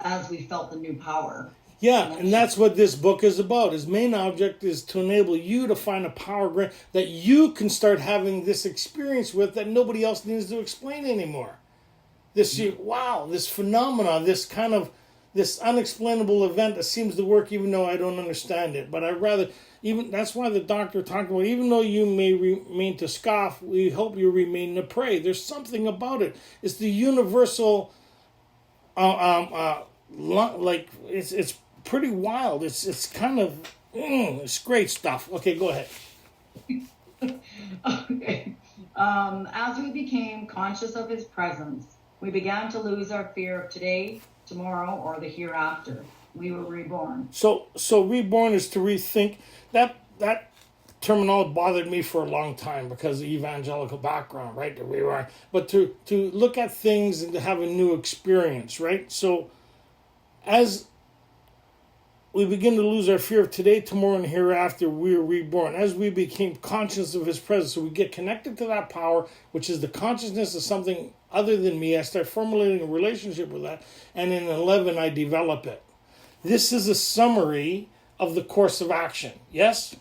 As we felt the new power. Yeah, and that's what this book is about. His main object is to enable you to find a power that you can start having this experience with that nobody else needs to explain anymore. This phenomena, this unexplainable event that seems to work even though I don't understand it. But that's why the doctor talked about, even though you may remain to scoff, we hope you remain to pray. There's something about it. It's the universal, it's pretty wild. It's kind of, it's great stuff. Okay, go ahead. Okay. As we became conscious of his presence, we began to lose our fear of today, tomorrow, or the hereafter. We were reborn. So reborn is to rethink. That terminology bothered me for a long time because of the evangelical background, right? But to look at things and to have a new experience, right? So as we begin to lose our fear of today, tomorrow, and hereafter, we are reborn. As we became conscious of his presence, so we get connected to that power, which is the consciousness of something other than me. I start formulating a relationship with that, and in 11, I develop it. This is a summary of the course of action. Yes?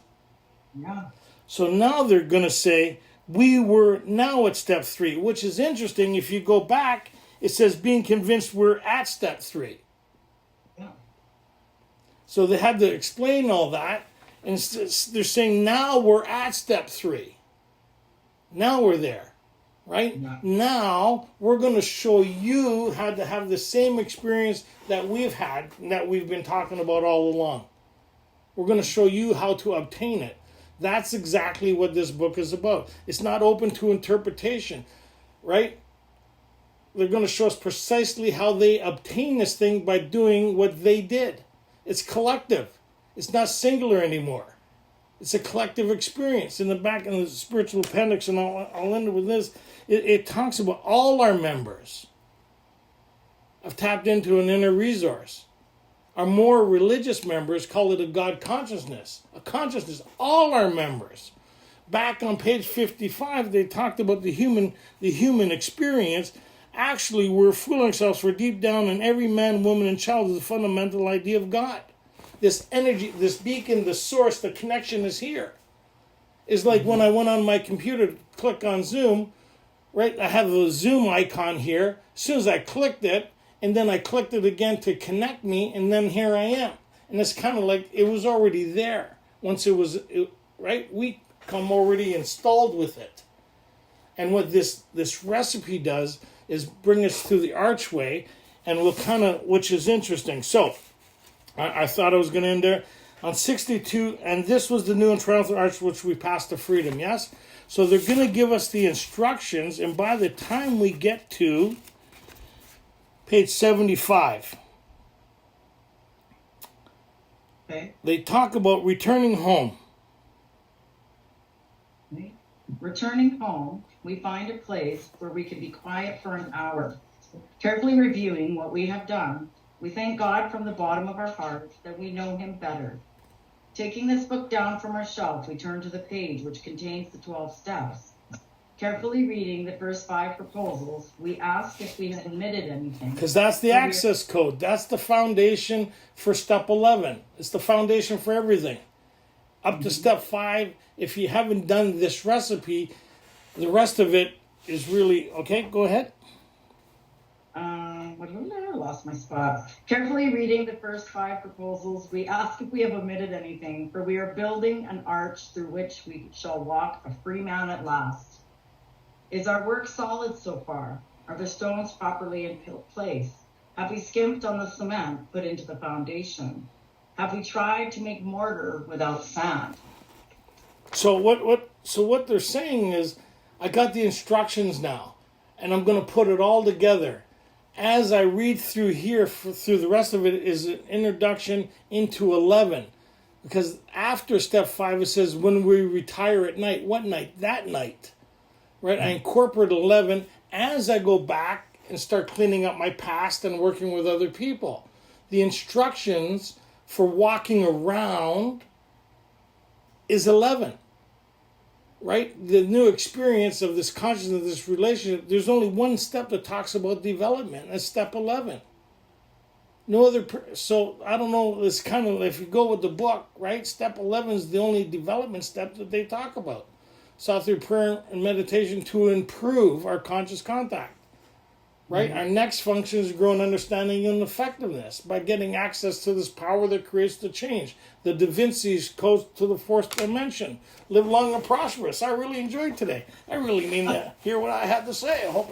Yeah. So now they're going to say, we were now at step 3, which is interesting. If you go back it says being convinced we're at step 3. Yeah. So they had to explain all that, and they're saying now we're at step 3. Now we're there, right? Yeah. Now we're going to show you how to have the same experience that we've had, and that we've been talking about all along. We're going to show you how to obtain it. That's exactly what this book is about. It's not open to interpretation, right? They're going to show us precisely how they obtain this thing by doing what they did. It's collective. It's not singular anymore. It's a collective experience. In the back in the spiritual appendix, and I'll end with this, it talks about all our members have tapped into an inner resource. Our more religious members call it a God consciousness. A consciousness. All our members. Back on page 55, they talked about the human experience. Actually, we're fooling ourselves, for deep down in every man, woman, and child is the fundamental idea of God. This energy, this beacon, the source, the connection is here. It's like when I went on my computer to click on Zoom, right? I have the Zoom icon here. As soon as I clicked it, and then I clicked it again to connect me, and then here I am. And it's kind of like it was already there. Once right? We come already installed with it. And what this recipe does is bring us through the archway, and we'll kind of, which is interesting. So, I thought I was going to end there. On 62, and this was the new and triumphant arch which we passed to freedom, yes? So they're going to give us the instructions, and by the time we get to page 75, Okay. they talk about returning home. Okay. Returning home, we find a place where we can be quiet for an hour. Carefully reviewing what we have done, we thank God from the bottom of our hearts that we know him better. Taking this book down from our shelf, we turn to the page which contains the 12 steps. Carefully reading the first 5 proposals, we ask if we had omitted anything. Because that's the access code. That's the foundation for step 11. It's the foundation for everything. Up to step 5, if you haven't done this recipe, the rest of it is really... Okay, go ahead. I lost my spot. Carefully reading the first 5 proposals, we ask if we have omitted anything, for we are building an arch through which we shall walk a free man at last. Is our work solid so far? Are the stones properly in place? Have we skimped on the cement put into the foundation? Have we tried to make mortar without sand? So what they're saying is, I got the instructions now, and I'm going to put it all together. As I read through here, through the rest of it is an introduction into 11. Because after step 5, it says, when we retire at night. What night? That night. Right? I incorporate 11 as I go back and start cleaning up my past and working with other people. The instructions for walking around is 11. Right? The new experience of this consciousness, this relationship, there's only one step that talks about development. That's step 11. No other, so I don't know, it's kind of, if you go with the book, right? Step 11 is the only development step that they talk about. Sought through prayer and meditation to improve our conscious contact. Right? Our next function is to grow in understanding and effectiveness by getting access to this power that creates the change. The Da Vinci's code to the 4th dimension. Live long and prosperous. I really enjoyed today. I really mean to hear what I had to say. I hope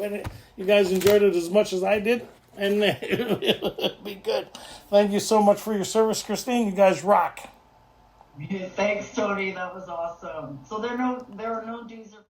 you guys enjoyed it as much as I did. And it'll be good. Thank you so much for your service, Christine. You guys rock. Thanks, Tony. That was awesome. So there are no dues or